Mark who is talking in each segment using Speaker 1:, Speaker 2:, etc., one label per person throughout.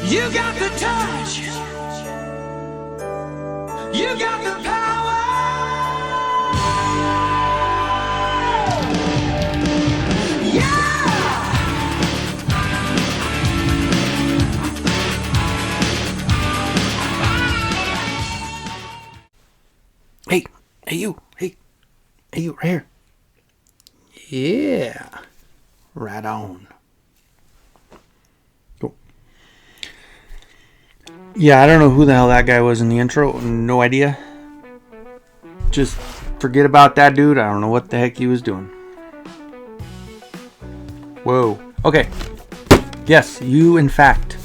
Speaker 1: You got the touch. You got the power. Yeah. Hey you, right here. Yeah, right on. Cool. Yeah, I don't know who the hell that guy was in the intro. No idea. Just forget about that dude. I don't know what the heck he was doing. Whoa. Okay. Yes, you in fact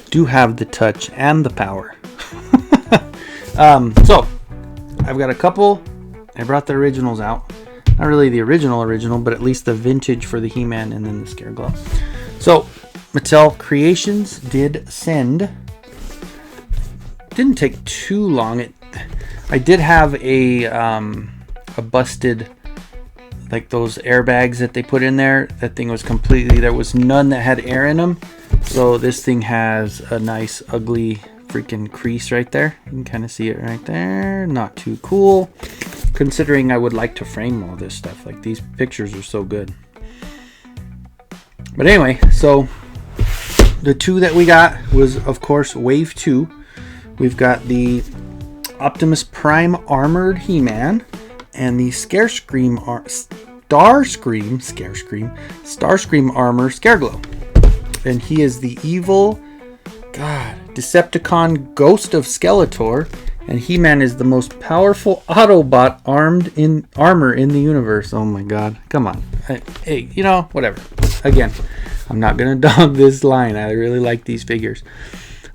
Speaker 1: do have the touch and the power. So I've got a couple. I brought the originals out. Not really the original, but at least the vintage for the He-Man and then the Scareglow. So Mattel Creations did send. Didn't take too long. I did have a busted, like those airbags that they put in there. That thing was completely, there was none that had air in them. So this thing has a nice ugly freaking crease right there. You can kind of see it right there. Not too cool, considering I would like to frame all this stuff. Like, these pictures are so good. But anyway, so the two that we got was, of course, Wave 2. We've got the Optimus Prime Armored He-Man and the Starscream Armor Scareglow. And he is the evil Decepticon Ghost of Skeletor, and He-Man is the most powerful Autobot armor in the universe. Oh my god, come on. Hey, you know, whatever. Again, I'm not gonna dog this line. I really like these figures.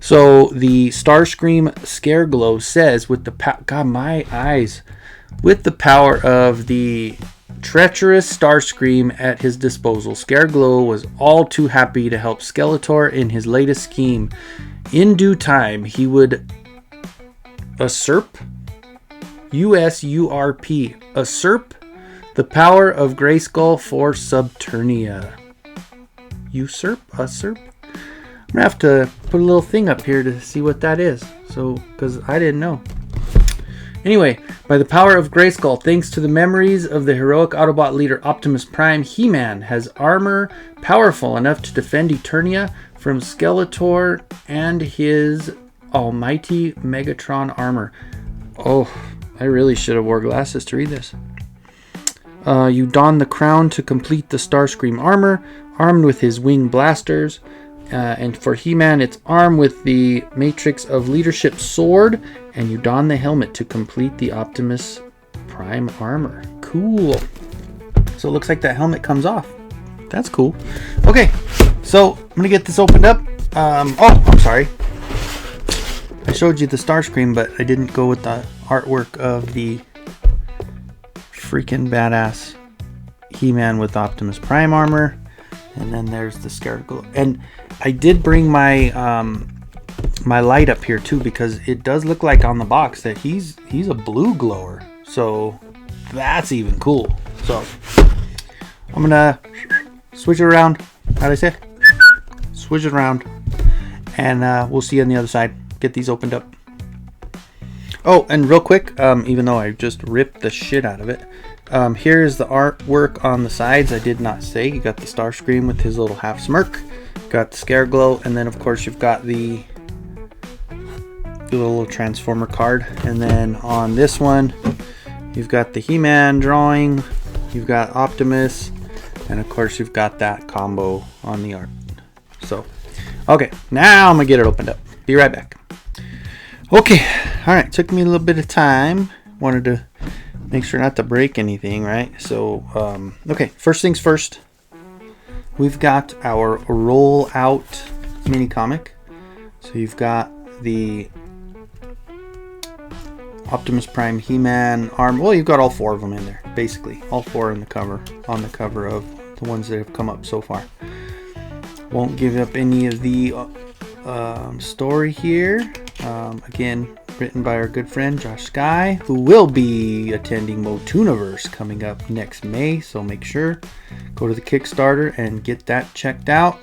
Speaker 1: So the Starscream Scareglow says, with the with the power of the treacherous Starscream at his disposal, Scareglow was all too happy to help Skeletor in his latest scheme. In due time, he would usurp the power of Grayskull for Subternia. Usurp? I'm gonna have to put a little thing up here to see what that is. So, because I didn't know. Anyway, by the power of Grayskull, thanks to the memories of the heroic Autobot leader Optimus Prime, He-Man has armor powerful enough to defend Eternia from Skeletor and his almighty Megatron armor. Oh, I really should have wore glasses to read this. You don the crown to complete the Starscream armor, armed with his wing blasters. And for He-Man, it's armed with the Matrix of Leadership sword, and you don the helmet to complete the Optimus Prime armor. Cool. So it looks like that helmet comes off. That's cool. Okay, so I'm gonna get this opened up. I'm sorry. I showed you the Starscream, but I didn't go with the artwork of the freaking badass He-Man with Optimus Prime armor. And then there's the Scareglow. And I did bring my my light up here too, because it does look like on the box that he's a blue glower. So that's even cool. So I'm gonna switch it around. How'd I say? Switch it around. And we'll see you on the other side. Get these opened up. Oh, and real quick, even though I just ripped the shit out of it, here's the artwork on the sides. I did not say. You got the Starscream with his little half smirk. Got the Scareglow, and then of course you've got the little Transformer card. And then on this one, you've got the He-Man drawing. You've got Optimus, and of course you've got that combo on the art. So, okay, now I'm gonna get it opened up. Be right back. Okay, all right. Took me a little bit of time. Wanted to make sure not to break anything, right? So, okay, first things first. We've got our roll out mini comic. So you've got the Optimus Prime He-Man arm. Well, you've got all four of them in there, basically. All four in the cover, on the cover of the ones that have come up so far. Won't give up any of the story here. Again, written by our good friend Josh Sky, who will be attending Motooniverse coming up next May. So make sure go to the Kickstarter and get that checked out.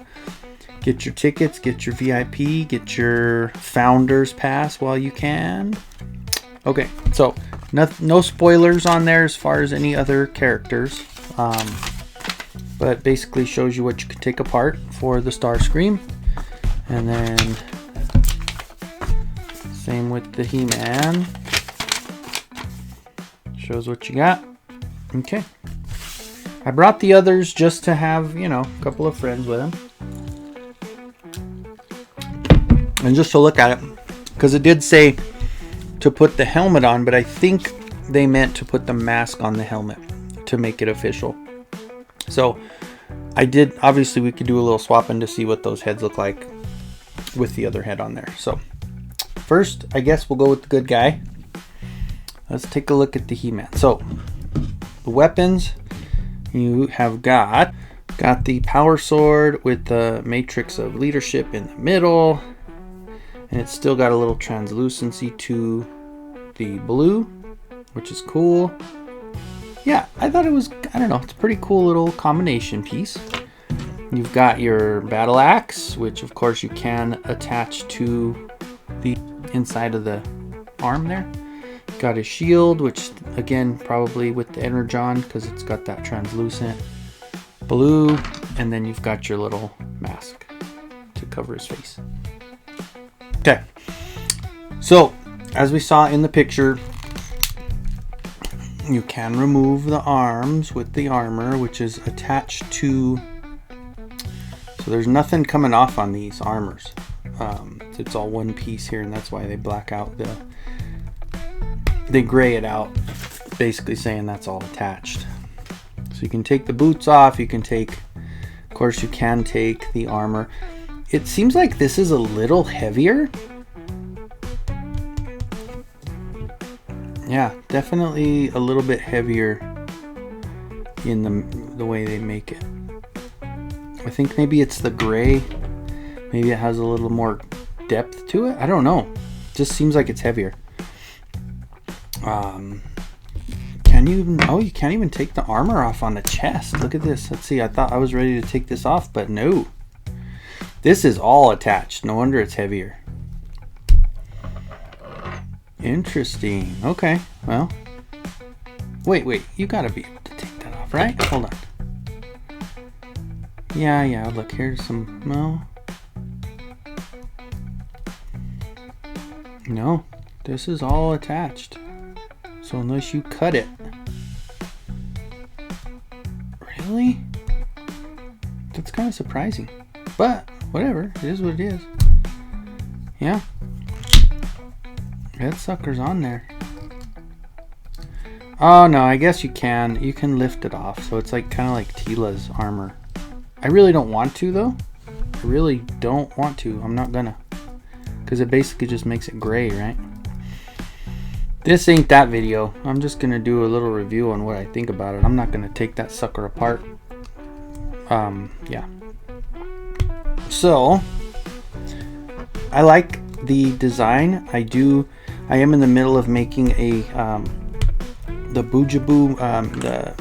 Speaker 1: Get your tickets, get your VIP, get your Founders Pass while you can. Okay, so no spoilers on there as far as any other characters. But basically shows you what you can take apart for the Starscream. And then same with the He-Man. Shows what you got. Okay. I brought the others just to have, you know, a couple of friends with them. And just to look at it. Because it did say to put the helmet on, but I think they meant to put the mask on the helmet to make it official. So I did, obviously we could do a little swapping to see what those heads look like with the other head on there. So first, I guess we'll go with the good guy. Let's take a look at the He-Man. So the weapons, you have got the power sword with the matrix of leadership in the middle. And it's still got a little translucency to the blue, which is cool. Yeah, I thought it was, I don't know, it's a pretty cool little combination piece. You've got your battle axe, which of course you can attach to the inside of the arm there. Got a shield, which again, probably with the energon, because it's got that translucent blue. And then you've got your little mask to cover his face. Okay, so as we saw in the picture, you can remove the arms with the armor, which is attached to, so there's nothing coming off on these armors. It's all one piece here, and that's why they black out they gray it out, basically saying that's all attached. So you can take the boots off, you can take, of course you can take the armor. It seems like this is a little heavier. Yeah, definitely a little bit heavier in the way they make it. I think maybe it's the gray. Maybe it has a little more depth to it. I don't know. Just seems like it's heavier. Can you? Oh, you can't even take the armor off on the chest. Look at this. Let's see. I thought I was ready to take this off, but no. This is all attached. No wonder it's heavier. Interesting. Okay. Well. Wait. You gotta be able to take that off, right? Hold on. Yeah. Look, here's some. No. This is all attached. So unless you cut it. Really? That's kind of surprising. But whatever. It is what it is. Yeah. That sucker's on there. Oh no, I guess you can. You can lift it off. So it's like kind of like Tila's armor. I really don't want to though. I really don't want to. I'm not gonna. Because it basically just makes it gray, right? This ain't that video. I'm just gonna do a little review on what I think about it. I'm not gonna take that sucker apart. Yeah. So I like the design. I am in the middle of making a the Boojaboo, the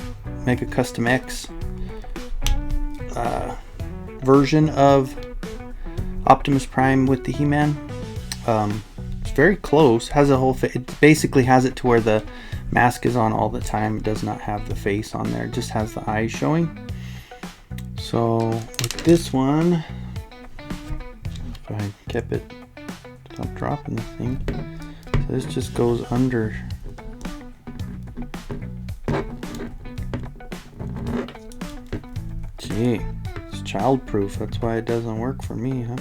Speaker 1: Mega Custom X version of Optimus Prime with the He-Man. It's very close. Has a whole it basically has it to where the mask is on all the time. It does not have the face on there. It just has the eyes showing. So with this one, if I kept it, stop dropping this thing. So this just goes under. Gee, it's child-proof. That's why it doesn't work for me, huh?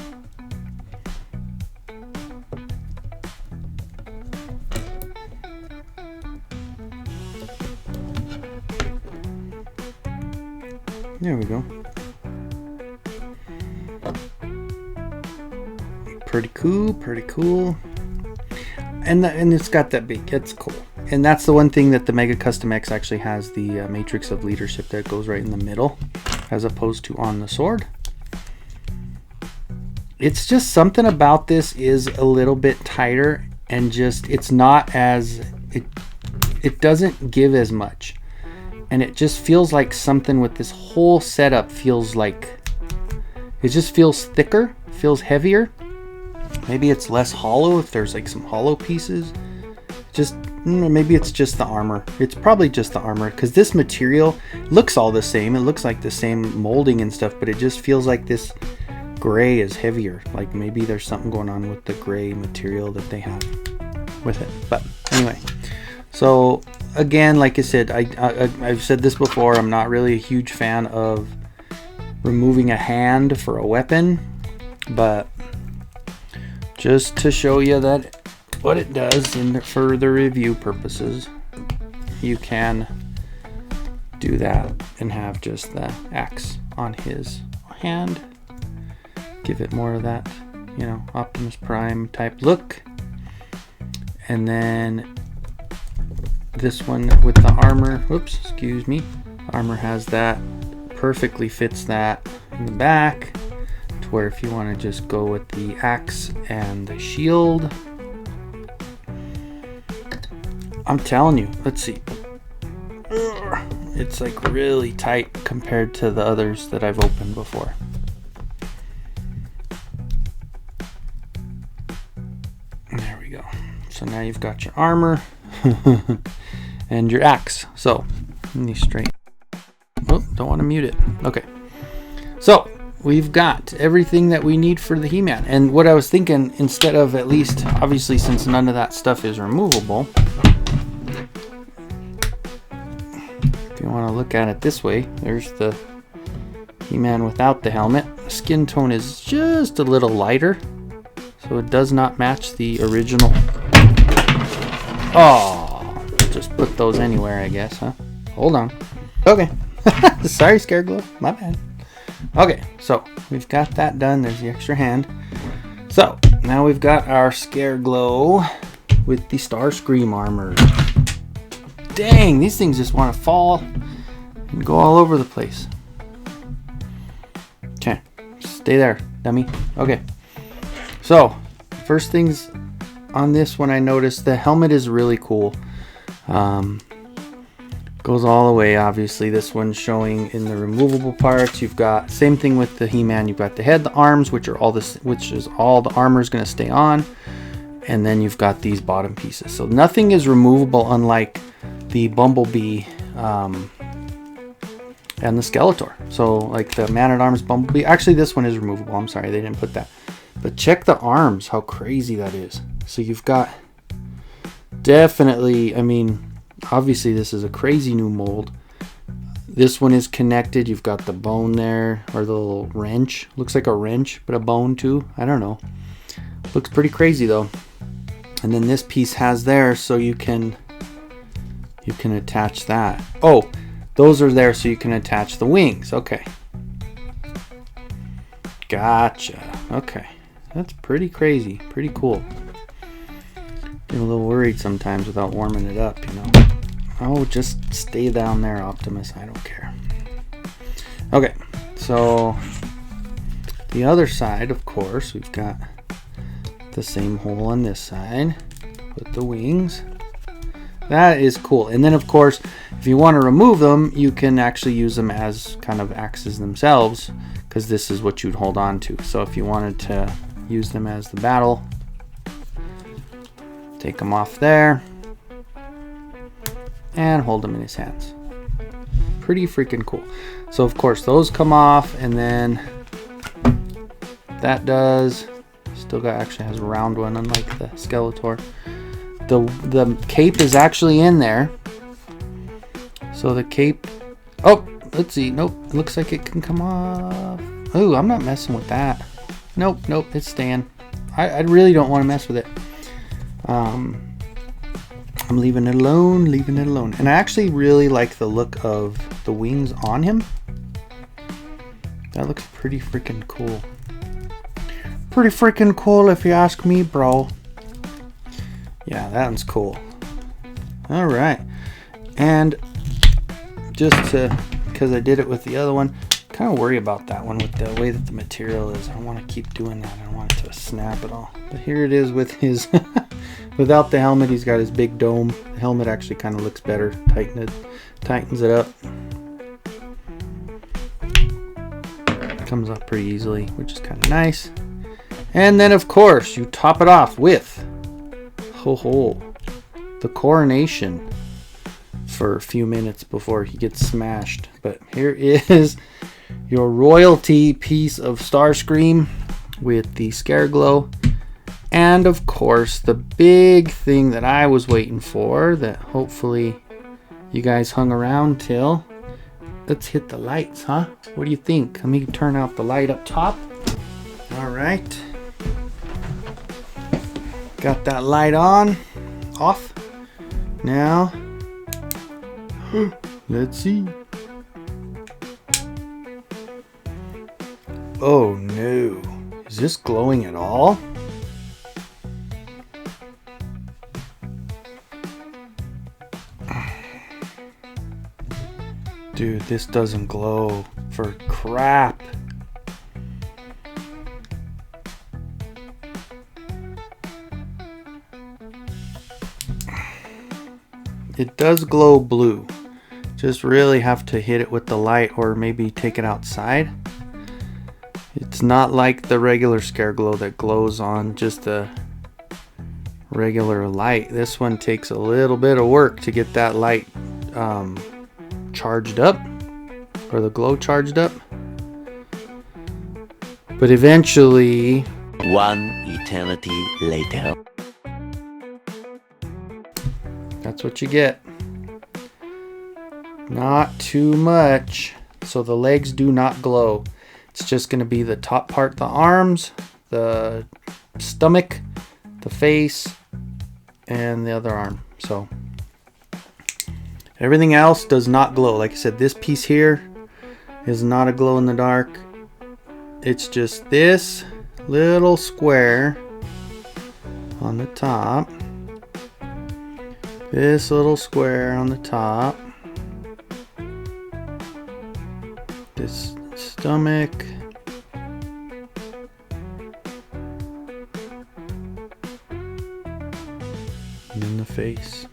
Speaker 1: There we go. Pretty cool. And it's got that big. It's cool. And that's the one thing that the Mega Custom X actually has, the matrix of leadership that goes right in the middle, as opposed to on the sword. It's just something about this is a little bit tighter, and just it's not as it doesn't give as much. And it just feels like something with this whole setup feels like It just feels thicker, feels heavier. Maybe it's less hollow if there's like some hollow pieces. Just maybe it's just the armor. It's probably just the armor, because this material looks all the same. It looks like the same molding and stuff, but it just feels like this gray is heavier. Like maybe there's something going on with the gray material that they have with it. But anyway, so again, like I said, I've said this before, I'm not really a huge fan of removing a hand for a weapon, but just to show you that what it does for the review purposes, you can do that and have just the axe on his hand. Give it more of that, you know, Optimus Prime type look. And then this one with the armor, whoops, excuse me, armor has that, perfectly fits that in the back, to where if you want to just go with the axe and the shield, I'm telling you, let's see, it's like really tight compared to the others that I've opened before. There we go. So now you've got your armor and your axe. So let me straight. Oh, don't want to mute it. Okay. So we've got everything that we need for the He-Man. And what I was thinking, instead of, at least, obviously since none of that stuff is removable, if you want to look at it this way, there's the He-Man without the helmet. The skin tone is just a little lighter, so it does not match the original. Oh, just put those anywhere, I guess, huh? Hold on. Okay. Sorry, Scareglow. My bad. Okay, so we've got that done. There's the extra hand. So now we've got our Scareglow with the Starscream armor. Dang, these things just want to fall and go all over the place. Okay, stay there, dummy. Okay, so first things on this one, I noticed the helmet is really cool. Goes all the way. Obviously this one's showing in the removable parts. You've got same thing with the He-Man. You've got the head, the arms, which is all the armor is going to stay on, and then you've got these bottom pieces. So nothing is removable, unlike the Bumblebee and the Skeletor. So like the Man-at-Arms Bumblebee, actually this one is removable. I'm sorry they didn't put that. But check the arms, how crazy that is. So you've got definitely, I mean, obviously this is a crazy new mold. This one is connected. You've got the bone there, or the little wrench. Looks like a wrench, but a bone too. I don't know. Looks pretty crazy though. And then this piece has there, so you can attach that. Oh, those are there so you can attach the wings. Okay. Gotcha. Okay. That's pretty crazy. Pretty cool. Get a little worried sometimes without warming it up, you know. Oh, just stay down there, Optimus. I don't care. Okay, so the other side, of course, we've got the same hole on this side with the wings. That is cool. And then, of course, if you want to remove them, you can actually use them as kind of axes themselves, because this is what you'd hold on to. So if you wanted to use them as the battle, take them off there and hold them in his hands. Pretty freaking cool. So of course those come off, and then that does still got, actually has a round one, unlike the Skeletor. The cape is actually in there. So the cape, oh, let's see, nope, it looks like it can come off. Oh, I'm not messing with that. Nope, it's staying. I really don't want to mess with it. I'm leaving it alone, And I actually really like the look of the wings on him. That looks pretty freaking cool. Pretty freaking cool if you ask me, bro. Yeah, that one's cool. All right. And just because I did it with the other one, kind of worry about that one with the way that the material is. I don't want to keep doing that. I don't want it to snap at all. But here it is with his without the helmet. He's got his big dome. The helmet actually kind of looks better. Tightens it up. Comes off pretty easily, which is kind of nice. And then of course you top it off with the coronation for a few minutes before he gets smashed. But here is your royalty piece of Starscream with the Scare Glow. And of course the big thing that I was waiting for, that hopefully you guys hung around till. Let's hit the lights, huh? What do you think? Let me turn out the light up top. All right. Got that light on, off. Now, let's see. Oh no, is this glowing at all? Dude, this doesn't glow for crap. It does glow blue. Just really have to hit it with the light or maybe take it outside. It's not like the regular Scare Glow that glows on just a regular light. This one takes a little bit of work to get that light charged up, or the glow charged up. But eventually,
Speaker 2: one eternity later,
Speaker 1: that's what you get. Not too much. So the legs do not glow. It's just going to be the top part, the arms, the stomach, the face, and the other arm. So everything else does not glow. Like I said, this piece here is not a glow in the dark. It's just this little square on the top. This little square on the top. This stomach. And then the face.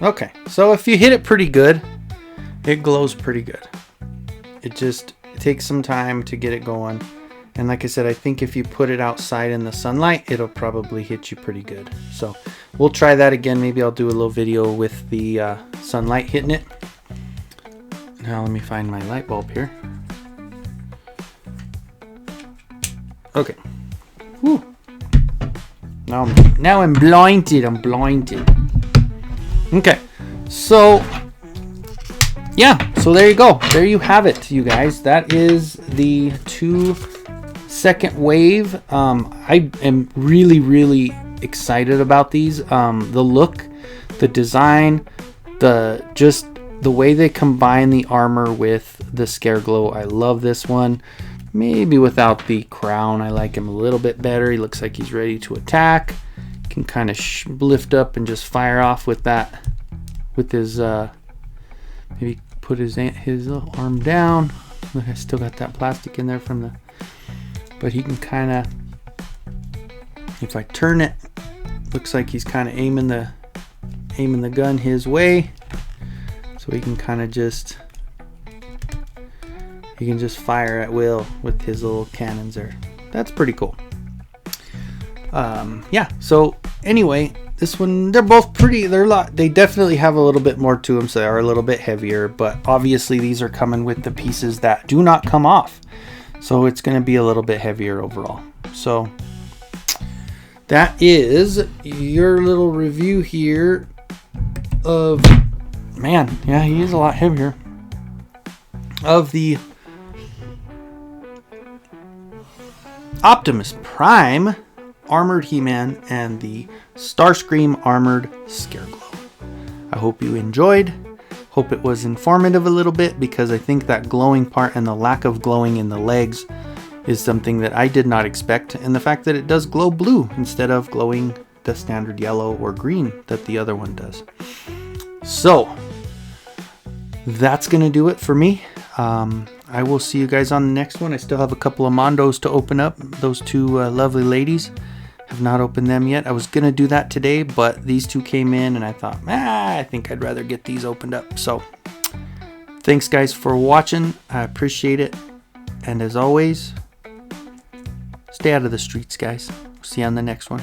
Speaker 1: Okay, so if you hit it pretty good, it glows pretty good. It takes some time to get it going. And like I said, I think if you put it outside in the sunlight, it'll probably hit you pretty good. So we'll try that again. Maybe I'll do a little video with the sunlight hitting it. Now let me find my light bulb here. Okay. Whew. Now I'm blinded. I'm blinded. Okay. So yeah. So there you go. There you have it, you guys. That is the 2-second wave. I am really excited about these. The look, the design, just the way they combine the armor with the Scare Glow. I love this one. Maybe without the crown, I like him a little bit better. He looks like he's ready to attack. Can kind of lift up and just fire off with that, with his maybe put his little arm down. Look, I still got that plastic in there from the, but he can kind of, if I turn it, looks like he's kind of aiming the gun his way, so he can kind of just, he can just fire at will with his little cannons there. That's pretty cool. Yeah, so anyway, this one, they're both pretty, they definitely have a little bit more to them, so they are a little bit heavier, but obviously these are coming with the pieces that do not come off, so it's going to be a little bit heavier overall. So that is your little review here of, man, yeah, he is a lot heavier, of the Optimus Prime Armored He-Man and the Starscream Armored Scare Glow. I hope you enjoyed. Hope it was informative a little bit, because I think that glowing part and the lack of glowing in the legs is something that I did not expect, and the fact that it does glow blue instead of glowing the standard yellow or green that the other one does. So that's gonna do it for me. I will see you guys on the next one. I still have a couple of Mondos to open up. Those two lovely ladies, have not opened them yet. I was gonna do that today, but these two came in and I thought, I think I'd rather get these opened up. So Thanks, guys, for watching. I appreciate it. And as always, stay out of the streets, guys. See you on the next one.